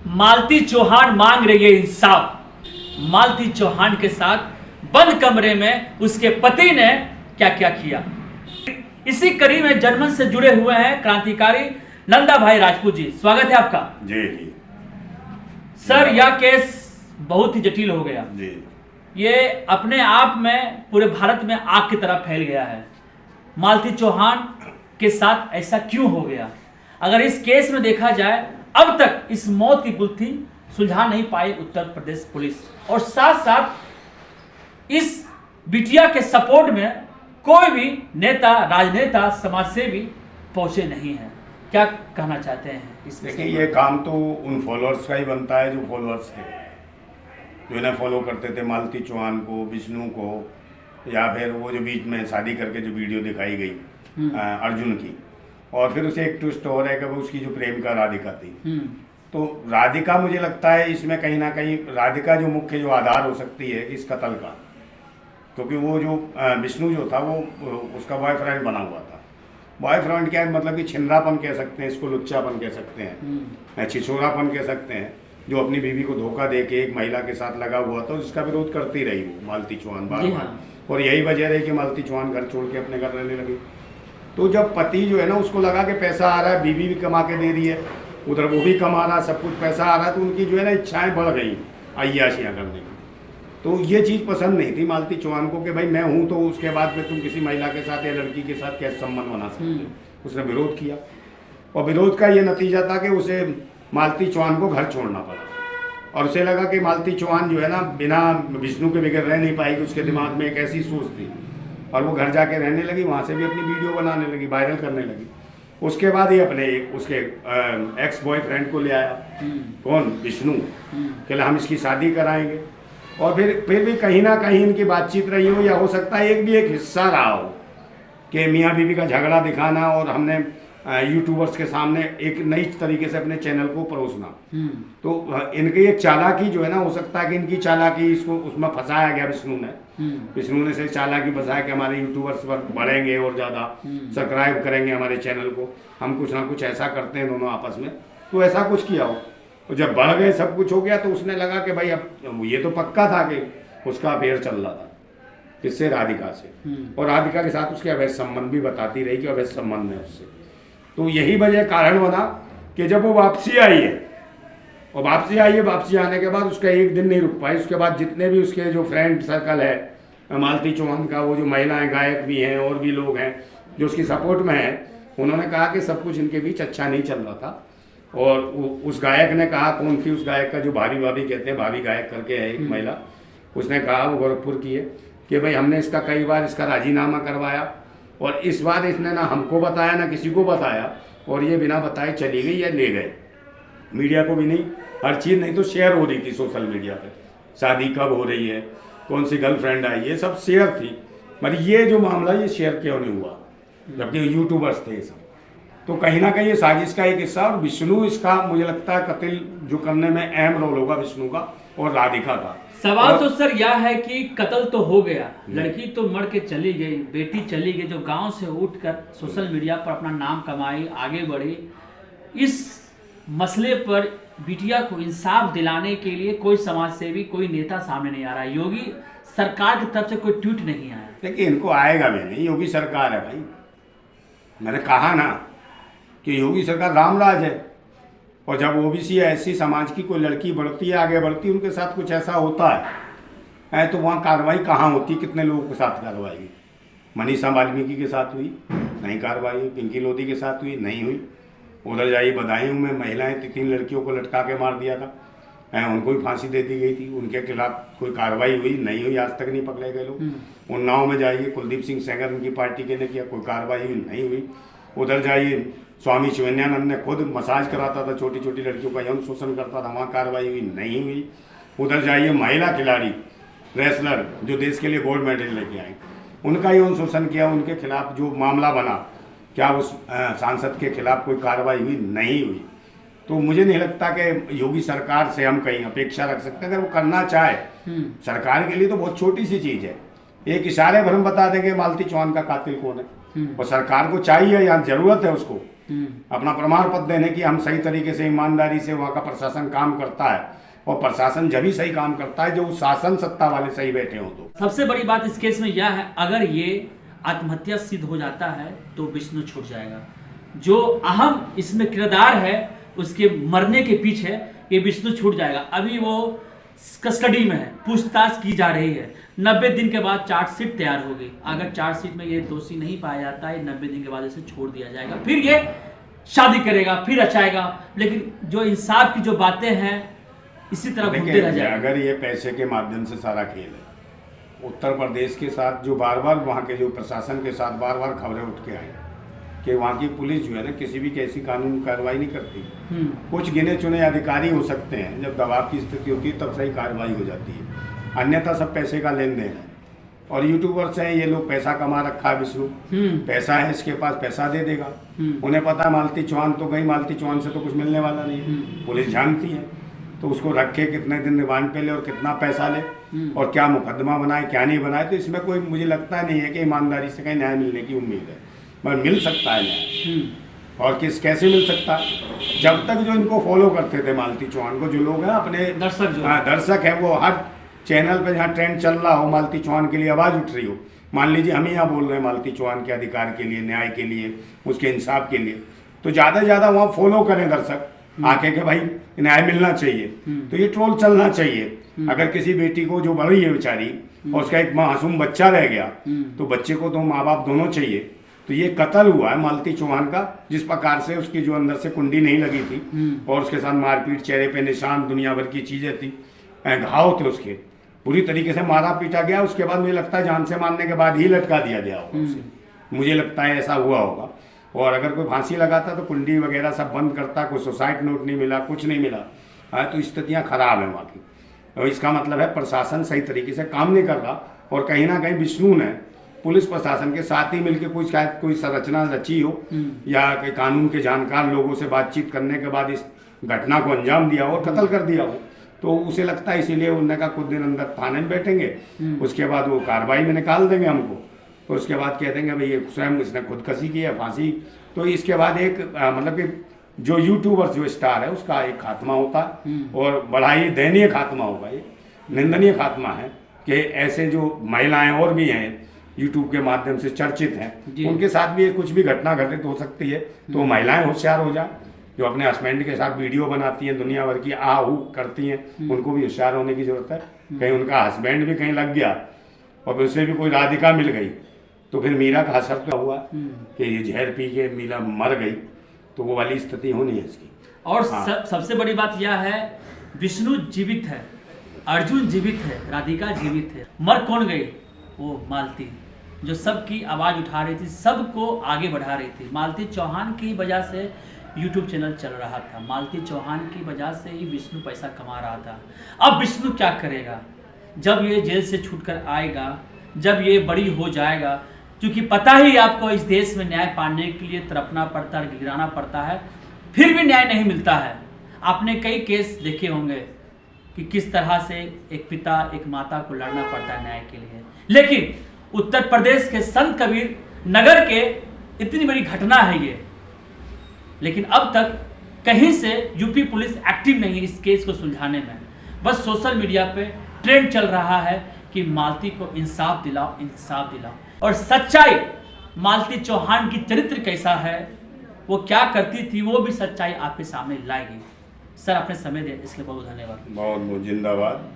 मालती चौहान मांग रही है इंसाफ। मालती चौहान के साथ बंद कमरे में उसके पति ने क्या क्या किया, इसी कड़ी में जर्मन से जुड़े हुए हैं क्रांतिकारी नंदा भाई राजपूत जी। स्वागत है आपका। जी जी सर, यह केस बहुत ही जटिल हो गया जी। ये अपने आप में पूरे भारत में आग की तरह फैल गया है। मालती चौहान के साथ ऐसा क्यों हो गया? अगर इस केस में देखा जाए, अब तक इस मौत की गुत्थी सुलझा नहीं पाई उत्तर प्रदेश पुलिस, और साथ साथ इस बिटिया के सपोर्ट में कोई भी नेता, राजनेता, समाजसेवी पहुंचे नहीं है। क्या कहना चाहते हैं इस? देखिए, ये काम तो उन फॉलोअर्स का ही बनता है जो फॉलोअर्स थे, जो इन्हें फॉलो करते थे, मालती चौहान को, विष्णु को, या फिर वो जो बीच में शादी करके जो वीडियो दिखाई गई अर्जुन की, और फिर उसे एक ट्विस्ट और है कि वो उसकी जो प्रेमिका राधिका थी। तो राधिका, मुझे लगता है इसमें कहीं ना कहीं राधिका जो मुख्य जो आधार हो सकती है इस कत्ल का, क्योंकि वो जो विष्णु जो था वो उसका बॉयफ्रेंड बना हुआ था। बॉयफ्रेंड क्या है, मतलब कि छिंदरापन कह सकते हैं इसको, लुच्चापन कह सकते हैं, छिछोरापन कह सकते हैं, जो अपनी बीवी को धोखा दे के एक महिला के साथ लगा हुआ था, जिसका विरोध करती रही वो मालती चौहान बार बार, और यही वजह रही कि मालती चौहान घर छोड़ के अपने घर रहने लगी। तो जब पति जो है ना, उसको लगा कि पैसा आ रहा है, बीवी भी कमा के दे रही है, उधर वो भी कमा रहा है, सब कुछ पैसा आ रहा है, तो उनकी जो है ना इच्छाएं बढ़ गई अय्याशियाँ करने की। तो ये चीज़ पसंद नहीं थी मालती चौहान को कि भाई मैं हूँ तो उसके बाद में तुम किसी महिला के साथ या लड़की के साथ कैसे संबंध बना सकते हो। उसने विरोध किया, और विरोध का ये नतीजा था कि उसे मालती चौहान को घर छोड़ना पड़ा, और उसे लगा कि मालती चौहान जो है ना बिना विष्णु के बगैर रह नहीं पाएगी। उसके दिमाग में एक ऐसी सोच थी, और वो घर जाके रहने लगी, वहाँ से भी अपनी वीडियो बनाने लगी, वायरल करने लगी। उसके बाद ही अपने उसके एक्स बॉयफ्रेंड को ले आया, कौन, विष्णु, कि हम इसकी शादी कराएंगे। और फिर भी कहीं ना कहीं इनकी बातचीत रही हो, या हो सकता है एक हिस्सा रहा हो कि मियाँ बीवी का झगड़ा दिखाना, और हमने यूट्यूबर्स के सामने एक नई तरीके से अपने चैनल को परोसना। तो इनकी एक चालाकी जो है ना, हो सकता है कि इनकी चालाकी इसको उसमें फंसाया गया विष्णु ने से चालाकी फंसाया कि हमारे यूट्यूबर्स बढ़ेंगे और ज़्यादा सब्सक्राइब करेंगे हमारे चैनल को, हम कुछ ना कुछ ऐसा करते हैं दोनों आपस में। तो ऐसा कुछ किया हो, तो जब बढ़ गए, सब कुछ हो गया, तो उसने लगा कि भाई अब ये तो पक्का था कि उसका अफेयर चल रहा था, किससे, राधिका से, और राधिका के साथ उसके अवैध संबंध भी बताती रही कि अवैध संबंध है उससे। तो यही वजह कारण बना कि जब वो वापसी आई है, और वापसी आने के बाद उसका एक दिन नहीं रुक पाई। उसके बाद जितने भी उसके जो फ्रेंड सर्कल है मालती चौहान का, वो जो महिलाएं गायक भी हैं और भी लोग हैं जो उसकी सपोर्ट में हैं, उन्होंने कहा कि सब कुछ इनके बीच अच्छा नहीं चल रहा था। और उस गायक ने कहा, कौन थी उस गायक का, जो भाभी कहते हैं, भाभी गायक करके है एक महिला, उसने कहा, वो गोरखपुर की है, कि भाई हमने इसका कई बार इसका राजीनामा करवाया, और इस बार इसने ना हमको बताया ना किसी को बताया, और ये बिना बताए चली गई या ले गए। मीडिया को भी नहीं, हर चीज़ नहीं तो शेयर हो रही थी सोशल मीडिया पे, शादी कब हो रही है, कौन सी गर्लफ्रेंड आई, ये सब शेयर थी। मगर ये जो मामला ये शेयर क्यों नहीं हुआ, जबकि यूट्यूबर्स थे ये सब। तो कहीं ना कहीं ये साजिश का एक हिस्सा, और विष्णु इसका मुझे लगता है कत्ल जो करने में अहम रोल होगा विष्णु का और राधिका का। सवाल तो सर यह है कि कत्ल तो हो गया, लड़की तो मर के चली गई, बेटी चली गई, जो गांव से उठकर सोशल मीडिया पर अपना नाम कमाई, आगे बढ़ी। इस मसले पर बिटिया को इंसाफ दिलाने के लिए कोई समाजसेवी, कोई नेता सामने नहीं आ रहा है। योगी सरकार की तरफ से कोई ट्वीट नहीं आया। देखिए, इनको आएगा भी नहीं, योगी सरकार है भाई। मैंने कहा ना कि योगी सरकार रामराज है, और जब ओबीसी या एससी समाज की कोई लड़की बढ़ती है, आगे बढ़ती है, उनके साथ कुछ ऐसा होता है तो वहाँ कार्रवाई कहाँ होती, कितने लोगों के साथ कार्रवाई हुई? मनीषा वाल्मीकि के साथ हुई, नहीं कार्रवाई हुई। पिंकी लोधी के साथ हुई, नहीं हुई। उधर जाइए बदायूं में महिलाएं 3 लड़कियों को लटका के मार दिया था, उनको भी फांसी दे दी गई थी, उनके खिलाफ कोई कार्रवाई हुई नहीं हुई, आज तक नहीं पकड़े गए लोग। उन्नाव में जाइए, कुलदीप सिंह सेंगर उनकी पार्टी के ने किया, कोई कार्रवाई हुई नहीं हुई। उधर जाइए, स्वामी शिवानंद ने खुद मसाज कराता था, छोटी छोटी लड़कियों का यौन शोषण करता था, वहाँ कार्रवाई हुई नहीं हुई। उधर जाइए, महिला खिलाड़ी रेसलर जो देश के लिए गोल्ड मेडल लेके आए, उनका यौन शोषण किया, उनके खिलाफ जो मामला बना, क्या उस सांसद के खिलाफ कोई कार्रवाई हुई नहीं हुई। तो मुझे नहीं लगता कि योगी सरकार से हम कहीं अपेक्षा रख सकते हैं। अगर वो करना चाहे, सरकार के लिए तो बहुत छोटी सी चीज़ है, एक इशारे भर हम बता देंगे मालती चौहान का कातिल कौन है। और सरकार को चाहिए, यहाँ जरूरत है उसको अपना प्रमाण पत्र देने की हम सही तरीके से ईमानदारी से वहाँ का प्रशासन काम करता है, और प्रशासन जब ही सही काम करता है जो शासन सत्ता वाले सही बैठे हों। तो सबसे बड़ी बात इस केस में यह है, अगर ये आत्महत्या सिद्ध हो जाता है तो विष्णु छूट जाएगा। जो अहम इसमें किरदार है उसके मरने के पीछे ये विष्णु छूट जाएगा। अभी वो कस्टडी में है, पूछताछ की जा रही है। 90 दिन के बाद चार्जशीट तैयार होगी। अगर चार्जशीट में ये दोषी नहीं पाया जाता है, 90 दिन के बाद इसे छोड़ दिया जाएगा, फिर ये शादी करेगा, फिर रचाएगा। लेकिन जो इंसाफ की जो बातें हैं इसी तरह घूमते रह जाएगा। अगर ये पैसे के माध्यम से सारा खेल है, उत्तर प्रदेश के साथ जो बार बार वहाँ के जो प्रशासन के साथ बार बार खबरें उठ के आई कि वहाँ की पुलिस जो है ना किसी भी कैसी कानून कार्रवाई नहीं करती। कुछ गिने चुने अधिकारी हो सकते हैं, जब दबाव की स्थिति होती है तब सही कार्रवाई हो जाती है, अन्यथा सब पैसे का लेन देन है। और यूट्यूबर्स हैं ये लोग, पैसा कमा रखा है विष्णु, पैसा है इसके पास, पैसा दे देगा। उन्हें पता है मालती चौहान तो गई, मालती चौहान से तो कुछ मिलने वाला नहीं है, पुलिस जानती है। तो उसको रखे कितने दिन रिमांड पे ले और कितना पैसा ले और क्या मुकदमा बनाए क्या नहीं बनाए, तो इसमें कोई मुझे लगता नहीं है कि ईमानदारी से कहीं न्याय मिलने की उम्मीद है। मगर मिल सकता है न्याय, और कैसे मिल सकता है, जब तक जो इनको फॉलो करते थे मालती चौहान को, जो लोग हैं अपने दर्शक हैं, वो हर चैनल पे जहाँ ट्रेंड चल रहा हो मालती चौहान के लिए आवाज़ उठ रही हो, मान लीजिए हम ही यहाँ बोल रहे हैं मालती चौहान के अधिकार के लिए, न्याय के लिए, उसके इंसाफ के लिए, तो ज़्यादा से ज़्यादा वहाँ फॉलो करें दर्शक आके के भाई न्याय मिलना चाहिए। तो ये ट्रोल चलना चाहिए। अगर किसी बेटी को जो बड़ी है बेचारी और उसका एक मासूम बच्चा रह गया, तो बच्चे को तो माँ बाप दोनों चाहिए। तो ये कत्ल हुआ है मालती चौहान का, जिस प्रकार से उसकी जो अंदर से कुंडी नहीं लगी थी और उसके साथ मारपीट, चेहरे पे निशान, दुनिया भर की चीजें थी, घाव थे उसके, पूरी तरीके से मारा पीटा गया। उसके बाद मुझे लगता है जान से मारने के बाद ही लटका दिया गया होगा उसे, मुझे लगता है ऐसा हुआ होगा। और अगर कोई फांसी लगाता तो कुंडी वगैरह सब बंद करता, कोई सुसाइड नोट नहीं मिला, कुछ नहीं मिला। तो स्थितियाँ खराब हैं वहाँ की। और इसका मतलब है प्रशासन सही तरीके से काम नहीं कर रहा, और कहीं ना कहीं विष्णु ने पुलिस प्रशासन के साथ ही मिलकर कुछ शायद कोई संरचना रची हो या कोई कानून के जानकार लोगों से बातचीत करने के बाद इस घटना को अंजाम दिया हो और कत्ल कर दिया हो। तो उसे लगता है इसीलिए उन्होंने कहा कुछ दिन अंदर थाने में बैठेंगे, उसके बाद वो कार्रवाई में निकाल देंगे हमको, तो उसके बाद कह देंगे भाई ये स्वयं इसने खुदकशी की है, फांसी। तो इसके बाद एक मतलब कि जो यूट्यूबर जो स्टार है उसका एक खात्मा होता है, और बड़ा ही दयनीय खात्मा होगा, ये निंदनीय खात्मा है कि ऐसे जो महिलाएं और भी हैं यूट्यूब के माध्यम से चर्चित हैं, उनके साथ भी कुछ भी घटना घटित हो सकती है। तो महिलाएं होशियार हो जाए, जो अपने हस्बैंड के साथ वीडियो बनाती हैं, दुनिया भर की आहू करती हैं, उनको भी होशियार होने की जरूरत है। कहीं उनका हस्बैंड भी कहीं लग गया और उसे भी कोई राधिका मिल गई, तो फिर मीरा का असर तो हुआ कि ये जहर पी के मीरा मर गई, तो वो वाली स्थिति होनी है इसकी। और सबसे बड़ी बात यह है, विष्णु जीवित है, अर्जुन जीवित है, राधिका जीवित है, मर कौन गई? वो मालती, जो सबकी आवाज़ उठा रही थी, सबको आगे बढ़ा रही थी। मालती चौहान की वजह से यूट्यूब चैनल चल रहा था, मालती चौहान की वजह से ही विष्णु पैसा कमा रहा था। अब विष्णु क्या करेगा जब ये जेल से छूटकर आएगा, जब ये बड़ी हो जाएगा? क्योंकि पता ही आपको इस देश में न्याय पाने के लिए तड़पना पड़ता है, गिराना पड़ता है, फिर भी न्याय नहीं मिलता है। आपने कई केस देखे होंगे कि किस तरह से एक पिता एक माता को लड़ना पड़ता है न्याय के लिए। लेकिन उत्तर प्रदेश के संत कबीर नगर के इतनी बड़ी घटना है ये, लेकिन अब तक कहीं से यूपी पुलिस एक्टिव नहीं है इस केस को सुलझाने में। बस सोशल मीडिया पे ट्रेंड चल रहा है कि मालती को इंसाफ दिलाओ, इंसाफ दिलाओ। और सच्चाई मालती चौहान की चरित्र कैसा है, वो क्या करती थी, वो भी सच्चाई आपके सामने लाएगी। सर अपने समय दे इसलिए बहुत धन्यवाद। बहुत बहुत जिंदाबाद।